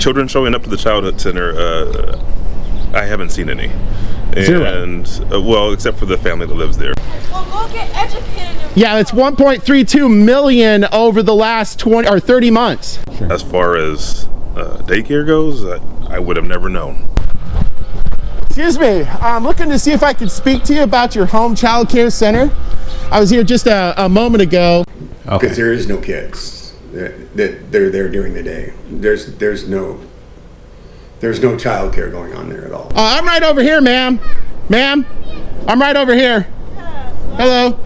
Children showing up to the childhood center, I haven't seen any. And well, except for the family that lives there. Well, go get educated. Yeah, it's 1.32 million over the last 20 or 30 months. Sure. As far as daycare goes, I would have never known. Excuse me, I'm looking to see if I can speak to you about your home child care center. I was here just a moment ago. Because there is no kids that they're there during the day. There's no child care going on there at all. I'm right over here, ma'am. Ma'am, I'm right over here. Hello.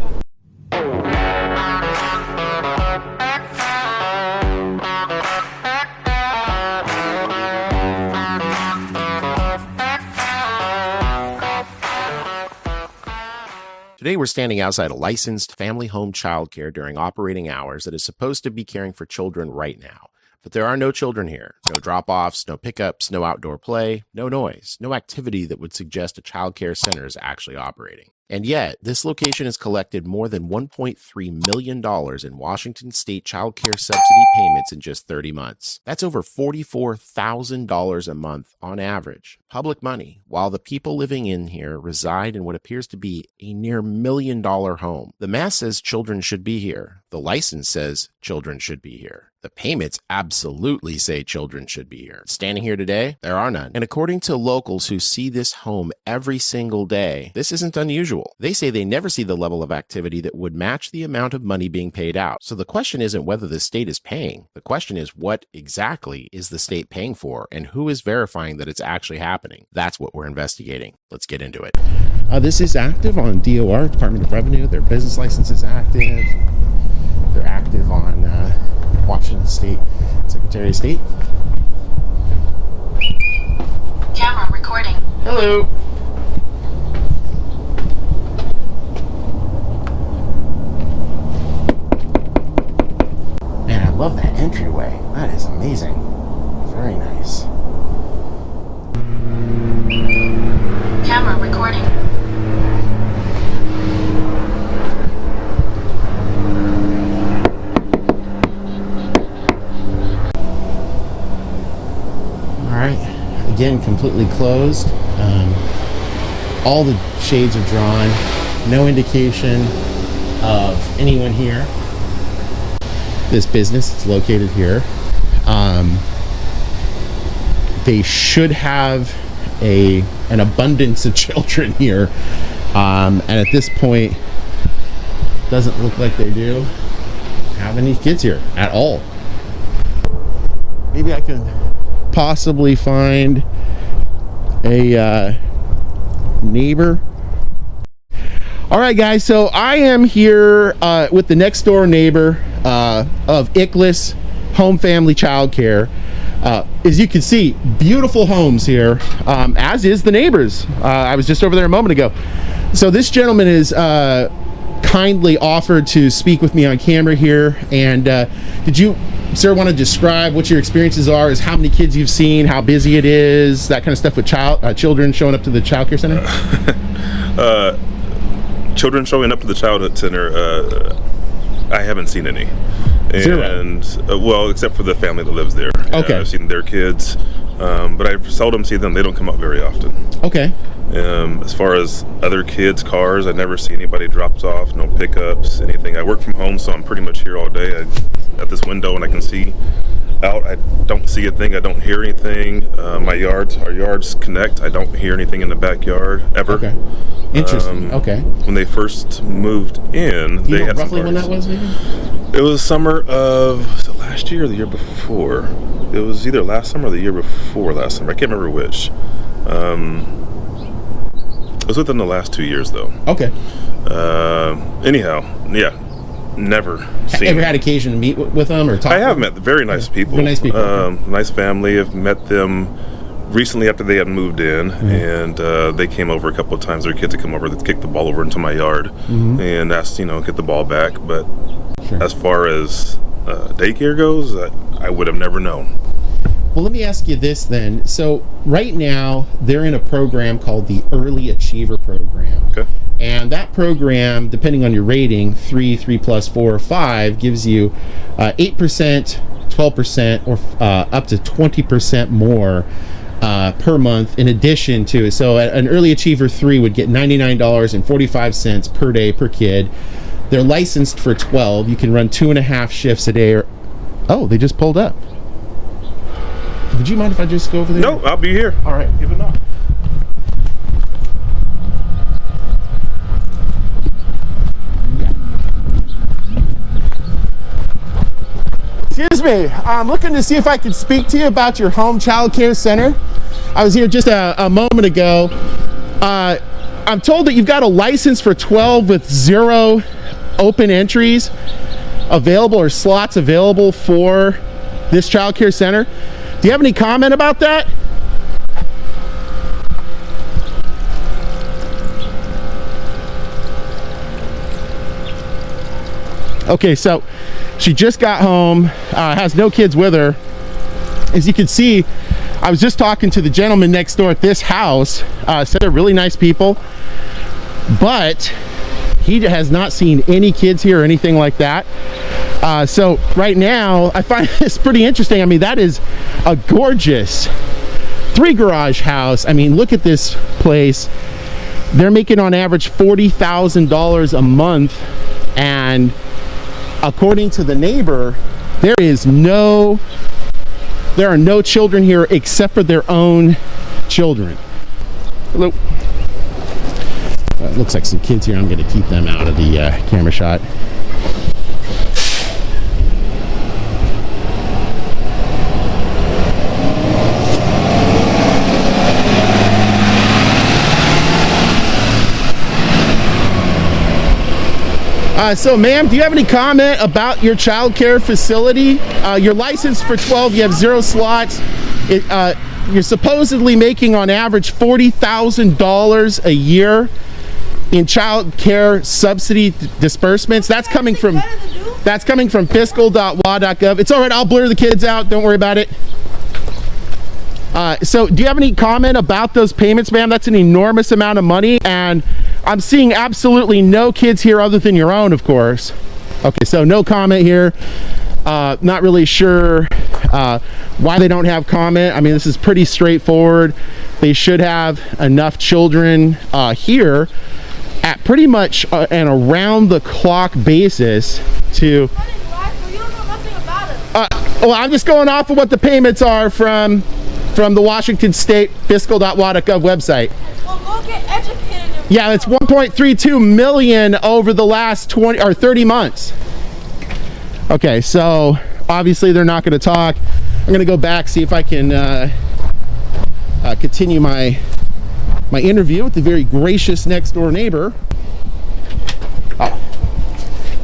Today we're standing outside a licensed family home childcare during operating hours that is supposed to be caring for children right now. But there are no children here. No drop-offs, no pickups, no outdoor play, no noise, no activity that would suggest a childcare center is actually operating. And yet, this location has collected more than $1.3 million in Washington state child care subsidy payments in just 30 months. That's over $44,000 a month on average, public money, while the people living in here reside in what appears to be a near $1 million home. The math says children should be here. The license says children should be here. The payments absolutely say children should be here. Standing here today, there are none. And according to locals who see this home every single day, this isn't unusual. They say they never see the level of activity that would match the amount of money being paid out. So the question isn't whether the state is paying. The question is, what exactly is the state paying for, and who is verifying that it's actually happening? That's what we're investigating. Let's get into it. This is active on DOR, Department of Revenue. Their business license is active. They're active on Washington State Secretary of State. Camera recording. Hello. Man, I love that entryway. That is amazing. Very nice. Camera recording. Again, completely closed. All the shades are drawn. No indication of anyone here. This business is located here. They should have an abundance of children here, and at this point, doesn't look like they do have any kids here at all. Maybe I can possibly find a neighbor. All right, guys, so I am here with the next door neighbor of Iklas Home Family Childcare. As you can see, beautiful homes here, as is the neighbors. I was just over there a moment ago. So this gentleman is kindly offered to speak with me on camera here. And did you, sir, want to describe what your experiences are, as how many kids you've seen, how busy it is, that kind of stuff with children showing up to the child care center? Children showing up to the childhood center, I haven't seen any. And well, except for the family that lives there. Okay. I've seen their kids, but I seldom see them. They don't come up very often. Okay. As far as other kids' cars, I never see anybody dropped off, no pickups, anything. I work from home, so I'm pretty much here all day. At this window, and I can see out. I don't see a thing. I don't hear anything. Our yards connect. I don't hear anything in the backyard ever. Okay. Interesting. Okay. When they first moved in, Do you they know had roughly some when that parties. was, maybe? It was summer of, was it last year or the year before? It was either last summer or the year before last summer. I can't remember which. It was within the last 2 years, though. Okay. Anyhow, yeah, never seen. Ever had occasion to meet with them or talk? I have met very nice people. Very nice people. Okay. Nice family. I've met them recently after they had moved in, and they came over a couple of times. Their kids had come over to kick the ball over into my yard and asked, get the ball back. But as far as daycare goes, I would have never known. Well, let me ask you this then. So right now, they're in a program called the Early Achiever Program. Okay. And that program, depending on your rating, 3, 3+, 4, or 5, gives you 8% 12% or up to 20% more per month in addition to. So an early achiever 3 would get $99.45 per day per kid. They're licensed for 12. You can run 2.5 shifts a day. Oh, they just pulled up. Would you mind if I just go over there? No, I'll be here. All right. Give it knock. Excuse me, I'm looking to see if I can speak to you about your home child care center. I was here just a moment ago. I'm told that you've got a license for 12 with 0 open entries available or slots available for this child care center. Do you have any comment about that? Okay, so she just got home, has no kids with her. As you can see, I was just talking to the gentleman next door at this house. Said they're really nice people, but he has not seen any kids here or anything like that. So right now, I find this pretty interesting. I mean, that is a gorgeous 3-garage house. I mean, look at this place. They're making on average $40,000 a month, and according to the neighbor, there are no children here except for their own children. Hello. It looks like some kids here. I'm going to keep them out of the camera shot. So ma'am, do you have any comment about your child care facility? You're licensed for 12, you have 0 slots. You're supposedly making on average $40,000 a year in child care subsidy disbursements. That's coming from fiscal.wa.gov. It's all right, I'll blur the kids out, don't worry about it. So do you have any comment about those payments, ma'am? That's an enormous amount of money, and I'm seeing absolutely no kids here other than your own, of course. Okay, so no comment here. Not really sure why they don't have comment. I mean, this is pretty straightforward. They should have enough children here at pretty much an around-the-clock basis to... well, I'm just going off of what the payments are from the Washington State fiscal.wa.gov website. Well, go get educated. Yeah, it's 1.32 million over the last 20 or 30 months. Okay, so obviously they're not going to talk. I'm going to go back, see if I can continue my interview with the very gracious next door neighbor. Oh.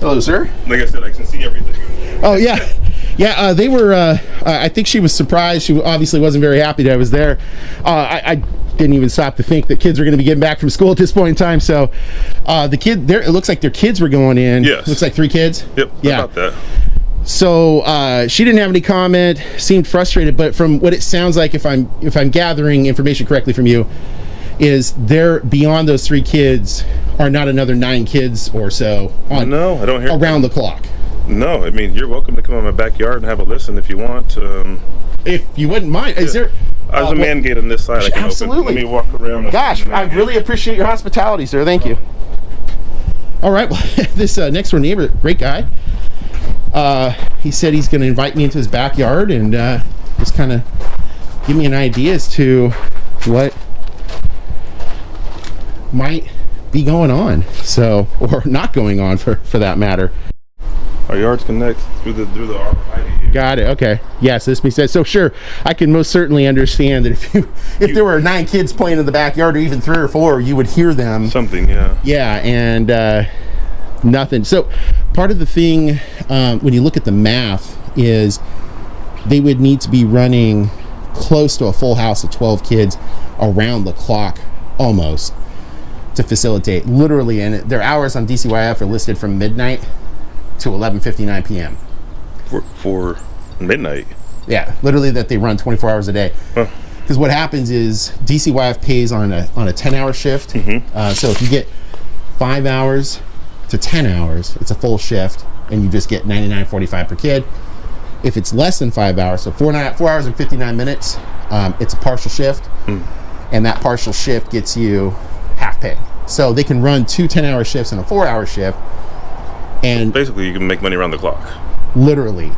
Hello, sir. Like I said, I can see everything. Oh yeah. Yeah, they were, I think she was surprised. She obviously wasn't very happy that I was there. I didn't even stop to think that kids were going to be getting back from school at this point in time. So the kid there, it looks like their kids were going in. Yes. Looks like 3 kids. Yep, yeah. About that. So she didn't have any comment, seemed frustrated, but from what it sounds like, if I'm gathering information correctly from you, is there beyond those 3 kids are not another 9 kids or so on No, I don't hear around the clock. No, I mean, you're welcome to come in my backyard and have a listen if you want. If you wouldn't mind, is there? There's a man gate on this side. I can absolutely. Open. Let me walk around. Gosh, I really appreciate your hospitality, sir. Thank you. All right, well, this next door neighbor, great guy. He said he's going to invite me into his backyard and just kind of give me an idea as to what might be going on, so, or not going on for that matter. Our yards connect through the RFID. Got it. Okay. Yes, this makes sense. So sure, I can most certainly understand that if there were 9 kids playing in the backyard, or even 3 or 4, you would hear them. Something, yeah. Yeah, and nothing. So part of the thing when you look at the math is they would need to be running close to a full house of 12 kids around the clock almost to facilitate, literally, and their hours on DCYF are listed from midnight to 11:59 p.m. For midnight. Yeah, literally that they run 24 hours a day. Because what happens is DCYF pays on a 10-hour shift. Mm-hmm. So if you get 5 hours to 10 hours, it's a full shift, and you just get $99.45 per kid. If it's less than 5 hours, so 4 hours and 59 minutes, it's a partial shift, and that partial shift gets you half pay. So they can run 2 10-hour shifts and a 4-hour shift, and Basically, you can make money around the clock. literally.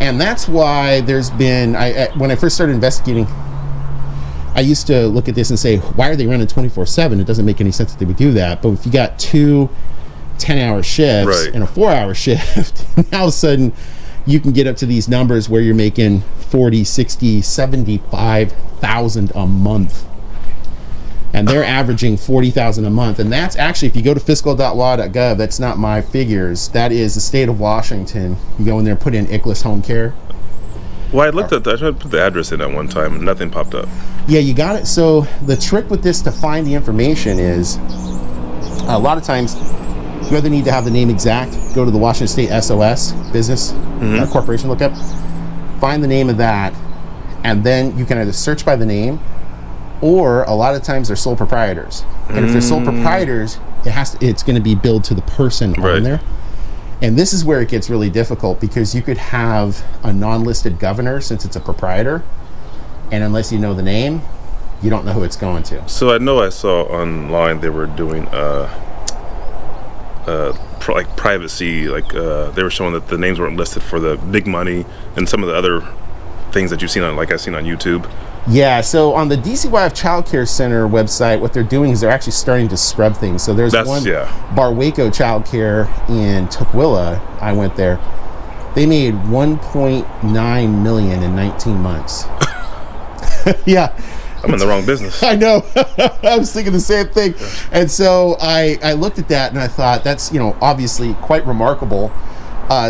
And that's why there's been, when I first started investigating, I used to look at this and say, why are they running 24/7? It doesn't make any sense that they would do that. But if you got 2 10-hour shifts Right. and a 4-hour shift, now all of a sudden you can get up to these numbers where you're making 40, 60, 75,000 a month. And they're averaging 40,000 a month. And that's actually, if you go to fiscal.law.gov, that's not my figures. That is the state of Washington. You go in there and put in Iklas Home Care. Well, I tried to put the address in at one time, and nothing popped up. Yeah, you got it. So the trick with this to find the information is a lot of times you either need to have the name exact, go to the Washington State SOS business corporation lookup, find the name of that, and then you can either search by the name, or a lot of times they're sole proprietors. And if they're sole proprietors, it's going to be billed to the person Right. on there. And this is where it gets really difficult, because you could have a non-listed governor since it's a proprietor, and unless you know the name, you don't know who it's going to. So I know I saw online they were doing like privacy, like they were showing that the names weren't listed for the big money and some of the other things that you've seen on, like I've seen on YouTube. Yeah, so on the DCYF Child Care Center website, what they're doing is they're actually starting to scrub things. So there's one Barwaco Child Care in Tukwila. I went there. They made $1.9 million in 19 months. Yeah. I'm in the wrong business. I know. I was thinking the same thing. And so I looked at that and I thought, that's, obviously quite remarkable.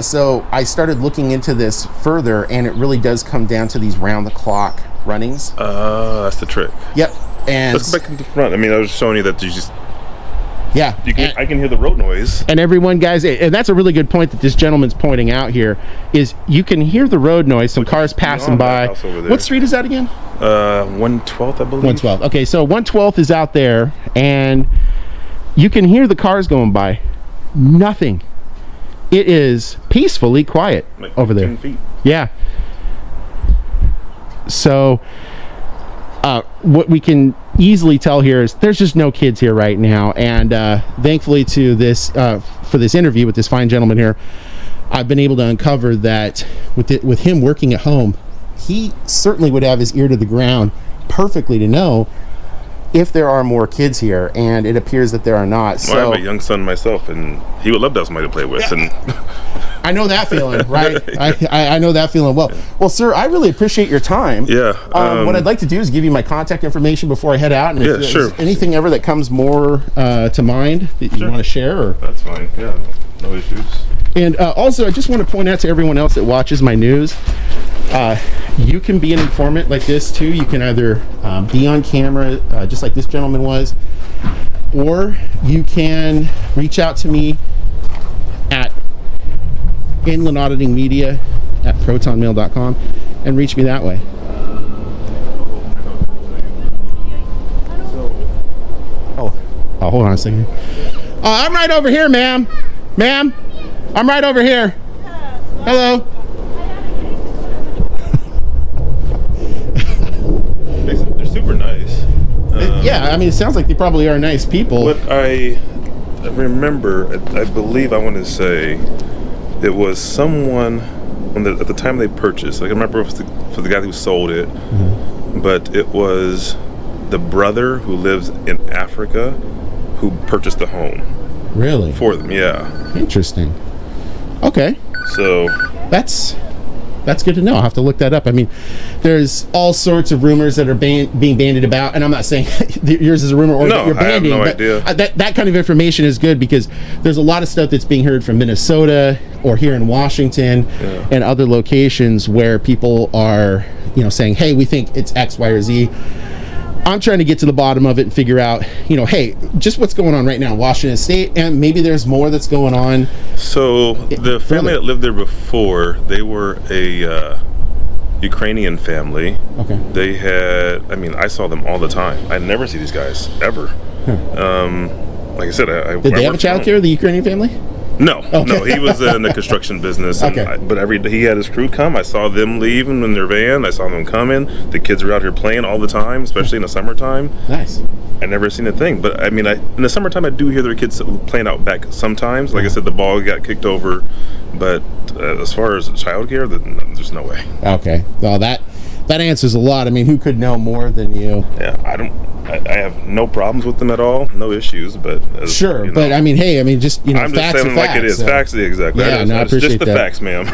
So I started looking into this further, and it really does come down to these round-the-clock runnings. That's the trick. Yep. And let's go back to the front. I mean, I was showing you that you just... Yeah. I can hear the road noise. And everyone, guys, and that's a really good point that this gentleman's pointing out here, is you can hear the road noise, some cars passing by. What street is that again? 112th, I believe. 112th. Okay, so 112th is out there, and you can hear the cars going by. Nothing. It is peacefully quiet Like over there. 10 feet. Yeah. So what we can easily tell here is there's just no kids here right now, and thankfully to this for this interview with this fine gentleman here, I've been able to uncover that with him working at home, he certainly would have his ear to the ground perfectly to know if there are more kids here, and it appears that there are not. Well, So I have a young son myself, and he would love to have somebody to play with. And I know that feeling, right? I know that feeling well. Well, sir, I really appreciate your time. Yeah. What I'd like to do is give you my contact information before I head out. And if there's sure. anything ever that comes more to mind that you want to share, or that's fine. Yeah, no issues. And also, I just want to point out to everyone else that watches my news, you can be an informant like this too. You can either be on camera, just like this gentleman was, or you can reach out to me at Inland Auditing Media at protonmail.com and reach me that way. Oh, hold on a second. I'm right over here, ma'am. Ma'am, I'm right over here. Hello. They're super nice. Yeah, I mean, it sounds like they probably are nice people. What I remember, I believe I want to say, it was someone at the time they purchased. Like, I remember it was for the guy who sold it, but it was the brother who lives in Africa who purchased the home. Really? For them, yeah. Interesting. Okay. So That's good to know. I'll have to look that up. I mean, there's all sorts of rumors that are being bandied about, and I'm not saying yours is a rumor or that you're banding, I have no idea. That kind of information is good, because there's a lot of stuff that's being heard from Minnesota or here in Washington and other locations where people are, saying, hey, we think it's X, Y, or Z. I'm trying to get to the bottom of it and figure out, hey, just what's going on right now in Washington State, and maybe there's more that's going on. So the family that lived there before, they were a Ukrainian family. Okay. They had, I saw them all the time. I never see these guys ever. Like I said, Did they have a child care, the Ukrainian family? No, no, he was in the construction business. And Okay. but he had his crew come. I saw them leaving in their van. I saw them coming. The kids were out here playing all the time, especially in the summertime. Nice. I never seen a thing. But I mean, in the summertime, I do hear their kids playing out back sometimes. Like I said, the ball got kicked over. But as far as childcare, there's no way. Okay. Well, that answers a lot. I mean, who could know more than you? Yeah, I have no problems with them at all, no issues. But Sure, you know, but I mean, hey, just I'm just facts saying are like facts. it is. So. Facts, exactly. Yeah, no, I It's appreciate just the that. facts, ma'am.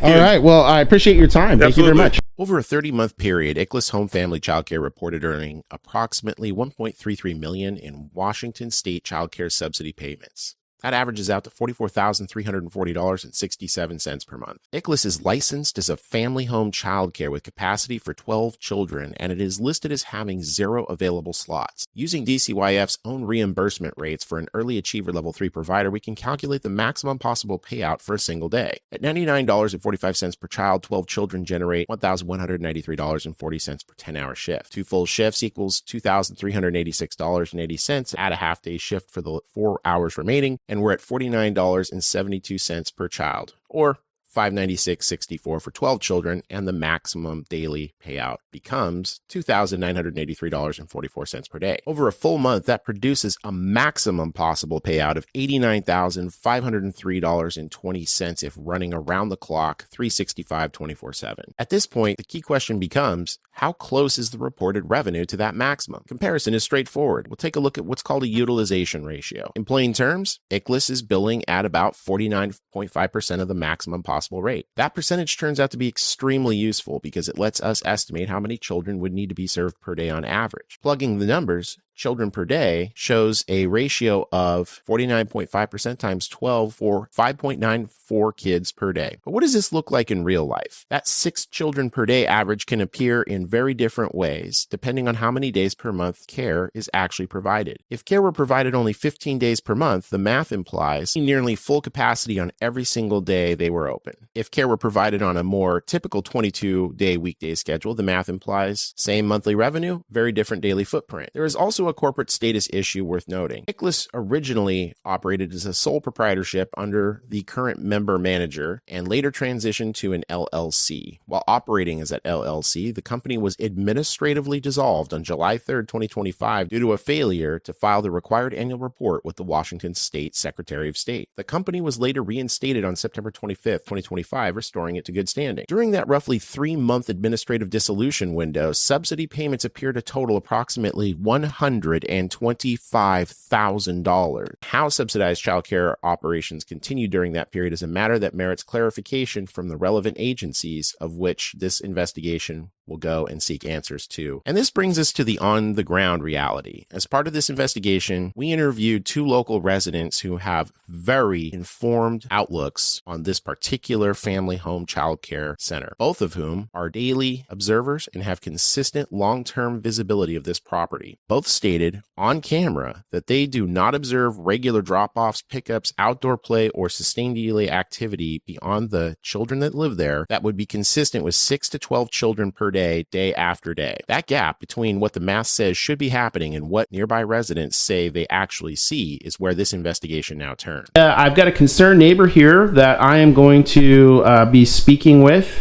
All right. Well, I appreciate your time. Thank you very Absolutely. much. Over a 30-month period, Iklas Home Family Childcare reported earning approximately $1.33 million in Washington state child care subsidy payments. That averages out to $44,340.67 per month. Iklas is licensed as a family home childcare with capacity for 12 children, and it is listed as having 0 available slots. Using DCYF's own reimbursement rates for an early achiever level 3 provider, we can calculate the maximum possible payout for a single day. At $99.45 per child, 12 children generate $1,193.40 per 10-hour shift. 2 full shifts equals $2,386.80. Add a half-day shift for the 4 hours remaining, and we're at $49.72 per child, or $596.64 for 12 children, and the maximum daily payout becomes $2,983.44 per day. Over a full month, that produces a maximum possible payout of $89,503.20 if running around the clock 365 24/7. At this point, the key question becomes, how close is the reported revenue to that maximum? Comparison is straightforward. We'll take a look at what's called a utilization ratio. In plain terms, Iklas is billing at about 49.5% of the maximum possible rate. That percentage turns out to be extremely useful because it lets us estimate how many children would need to be served per day on average. Plugging the numbers, children per day shows a ratio of 49.5% times 12 for 5.94 kids per day. But what does this look like in real life? That 6 children per day average can appear in very different ways depending on how many days per month care is actually provided. If care were provided only 15 days per month, the math implies nearly full capacity on every single day they were open. If care were provided on a more typical 22-day weekday schedule, the math implies same monthly revenue, very different daily footprint. There is also a corporate status issue worth noting. Iklas originally operated as a sole proprietorship under the current member manager and later transitioned to an LLC. While operating as an LLC, the company was administratively dissolved on July 3rd, 2025 due to a failure to file the required annual report with the Washington State Secretary of State. The company was later reinstated on September 25th, 2025, restoring it to good standing. During that roughly 3-month administrative dissolution window, subsidy payments appeared to total approximately $125,000. How subsidized childcare operations continued during that period is a matter that merits clarification from the relevant agencies, of which this investigation will go and seek answers to. And this brings us to the on-the-ground reality. As part of this investigation, we interviewed 2 local residents who have very informed outlooks on this particular family home childcare center, both of whom are daily observers and have consistent long-term visibility of this property. Both stated on camera that they do not observe regular drop-offs, pickups, outdoor play, or sustained daily activity beyond the children that live there that would be consistent with 6 to 12 children per day, day after day. That gap between what the math says should be happening and what nearby residents say they actually see is where this investigation now turns. I've got a concerned neighbor here that I am going to be speaking with.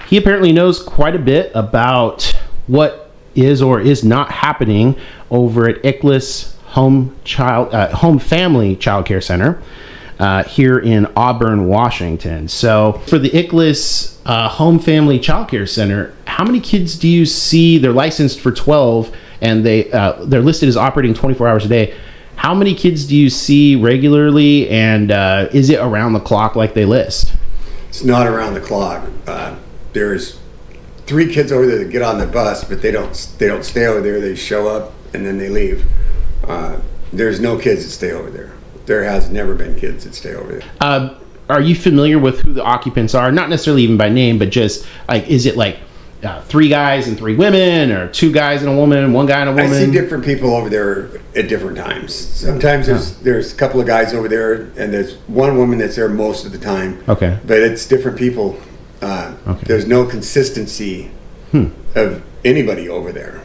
He apparently knows quite a bit about what is or is not happening over at Iklas Home Family Childcare Center here in Auburn, Washington. So for the Iklas Home Family Childcare Center, how many kids do you see? They're licensed for 12 and they're listed as operating 24 hours a day. How many kids do you see regularly, and is it around the clock like they list? It's not around the clock. There's 3 kids over there that get on the bus, but they don't stay over there. They show up and then they leave. There's no kids that stay over there. There has never been kids that stay over there. Are you familiar with who the occupants are? Not necessarily even by name, but just like, is it like 3 guys and 3 women, or 2 guys and a woman, 1 guy and a woman? I see different people over there at different times. Sometimes there's a couple of guys over there, and there's 1 woman that's there most of the time. Okay. But it's different people. Okay. There's no consistency of anybody over there.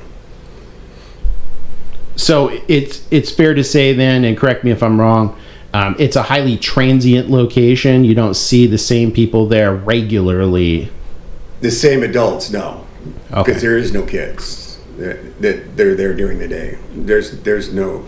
So it's fair to say then, and correct me if I'm wrong, it's a highly transient location. You don't see the same people there regularly. The same adults, no, Okay. because there is no kids that they're there during the day. There's no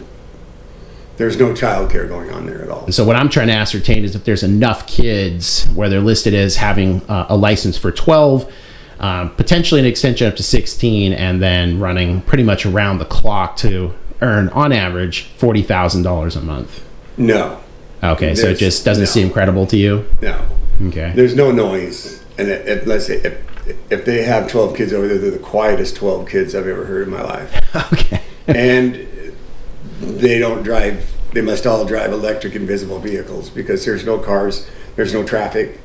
childcare going on there at all. So what I'm trying to ascertain is if there's enough kids where they're listed as having a license for 12, potentially an extension up to 16, and then running pretty much around the clock to earn, on average, $40,000 a month. No. Okay, so it just doesn't seem credible to you? No. Okay. There's no noise. And let's say if they have 12 kids over there, they're the quietest 12 kids I've ever heard in my life. Okay. And they don't drive, they must all drive electric invisible vehicles because there's no cars, there's no traffic,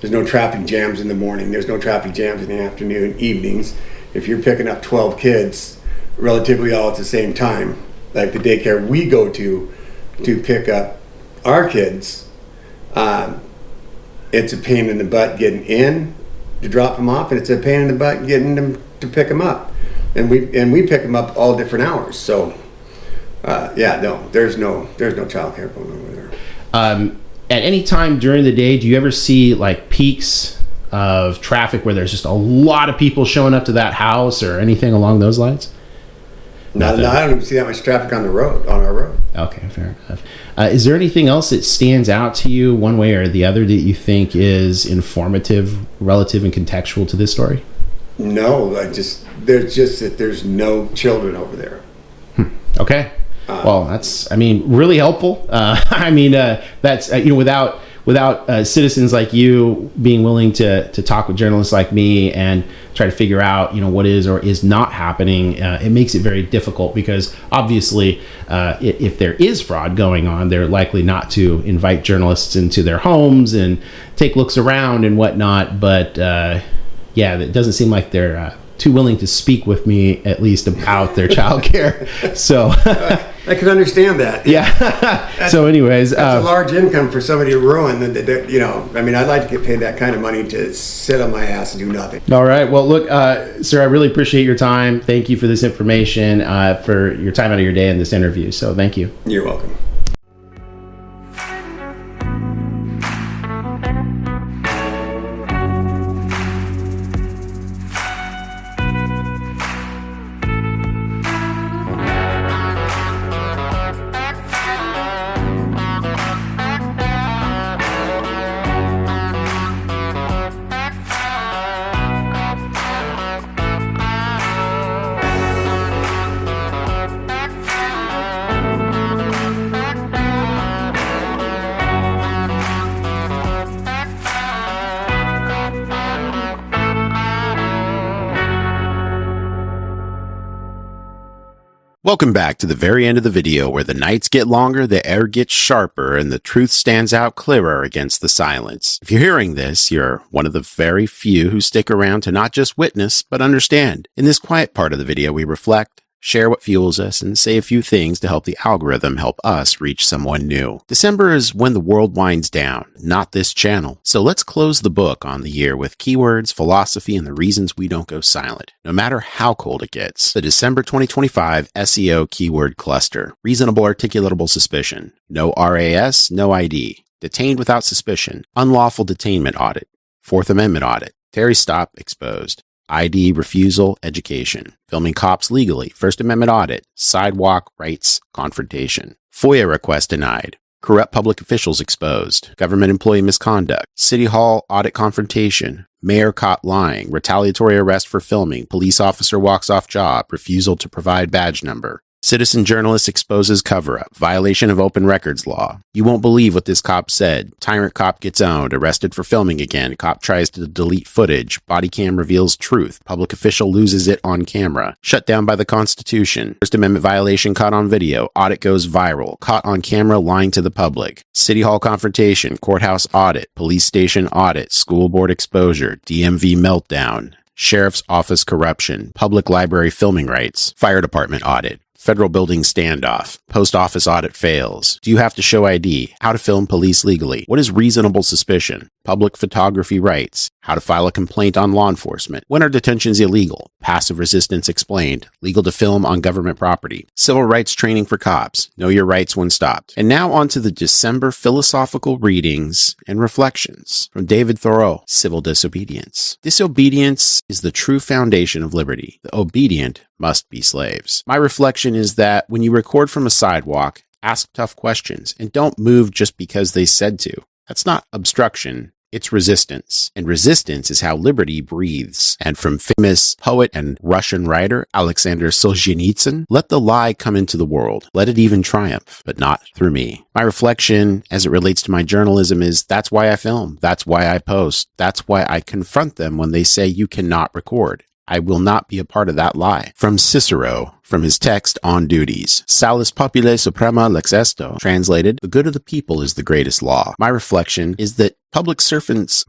there's no traffic jams in the morning, there's no traffic jams in the afternoon, evenings. If you're picking up 12 kids relatively all at the same time, like the daycare we go to pick up our kids, it's a pain in the butt getting in to drop them off, and it's a pain in the butt getting them to pick them up. And we pick them up all different hours. So, there's no childcare going on over there. At any time during the day, do you ever see like peaks of traffic where there's just a lot of people showing up to that house or anything along those lines? No, I don't even see that much traffic on our road. Okay, fair enough. Is there anything else that stands out to you one way or the other that you think is informative, relative, and contextual to this story? No, there's no children over there. Okay. Well, that's, really helpful. That's, without citizens like you being willing to talk with journalists like me and try to figure out, what is or is not happening, it makes it very difficult because obviously if there is fraud going on, they're likely not to invite journalists into their homes and take looks around and whatnot. But it doesn't seem like they're too willing to speak with me, at least about their childcare. So I can understand that. Yeah. So anyways, that's a large income for somebody to ruin. I'd like to get paid that kind of money to sit on my ass and do nothing. All right. Well, look, sir, I really appreciate your time. Thank you for this information, for your time out of your day in this interview. So thank you. You're welcome. Welcome back to the very end of the video where the nights get longer, the air gets sharper, and the truth stands out clearer against the silence. If you're hearing this, you're one of the very few who stick around to not just witness, but understand. In this quiet part of the video, we reflect, share what fuels us, and say a few things to help the algorithm help us reach someone new. December is when the world winds down, not this channel. So let's close the book on the year with keywords, philosophy, and the reasons we don't go silent, no matter how cold it gets. The December 2025 SEO keyword cluster. Reasonable articulatable suspicion. No RAS, no ID. Detained without suspicion. Unlawful detainment audit. Fourth Amendment audit. Terry stop exposed. ID, refusal, education, filming cops legally, First Amendment audit, sidewalk, rights, confrontation, FOIA request denied, corrupt public officials exposed, government employee misconduct, City Hall audit confrontation, mayor caught lying, retaliatory arrest for filming, police officer walks off job, refusal to provide badge number, citizen journalist exposes cover-up, violation of open records law. You won't believe what this cop said. Tyrant cop gets owned, arrested for filming again. Cop tries to delete footage. Body cam reveals truth. Public official loses it on camera. Shut down by the Constitution. First Amendment violation caught on video. Audit goes viral. Caught on camera lying to the public. City Hall confrontation. Courthouse audit. Police station audit. School board exposure. DMV meltdown. Sheriff's office corruption. Public library filming rights. Fire department audit. Federal building standoff. Post office audit fails. Do you have to show ID? How to film police legally? What is reasonable suspicion? public photography rights, how to file a complaint on law enforcement, when are detentions illegal, passive resistance explained, legal to film on government property, civil rights training for cops, know your rights when stopped. And now on to the December philosophical readings and reflections from David Thoreau, Civil Disobedience. Disobedience is the true foundation of liberty. The obedient must be slaves. My reflection is that when you record from a sidewalk, ask tough questions and don't move just because they said to. That's not obstruction. It's resistance. And resistance is how liberty breathes. And from famous poet and Russian writer Alexander Solzhenitsyn, let the lie come into the world. Let it even triumph, but not through me. My reflection as it relates to my journalism is that's why I film. That's why I post. That's why I confront them when they say you cannot record. I will not be a part of that lie. From Cicero, from his text On Duties, Salus populi suprema lex esto, translated, the good of the people is the greatest law. My reflection is that public servants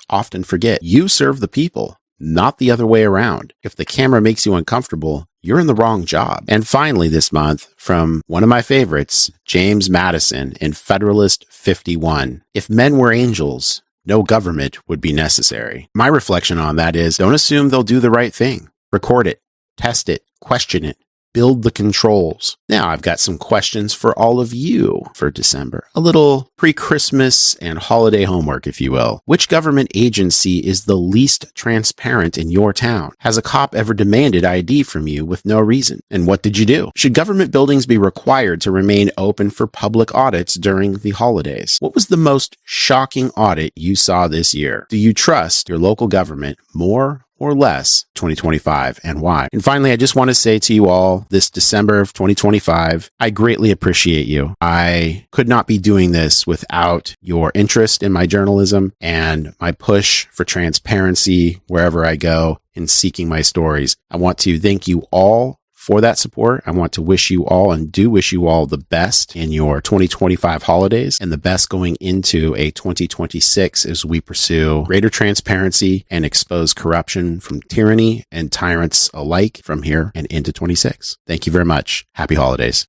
often forget you serve the people, not the other way around. If the camera makes you uncomfortable, you're in the wrong job. And finally this month, from one of my favorites, James Madison in Federalist 51, if men were angels, no government would be necessary. My reflection on that is don't assume they'll do the right thing. Record it, test it, question it, build the controls. Now I've got some questions for all of you for December. A little pre-Christmas and holiday homework, if you will. Which government agency is the least transparent in your town? Has a cop ever demanded ID from you with no reason? And what did you do? Should government buildings be required to remain open for public audits during the holidays? What was the most shocking audit you saw this year? Do you trust your local government more or less 2025 and why? And finally, I just want to say to you all this December of 2025, I greatly appreciate you. I could not be doing this without your interest in my journalism and my push for transparency wherever I go in seeking my stories. I want to thank you all for that support. I want to wish you all and do wish you all the best in your 2025 holidays and the best going into a 2026 as we pursue greater transparency and expose corruption from tyranny and tyrants alike from here and into 26. Thank you very much. Happy holidays.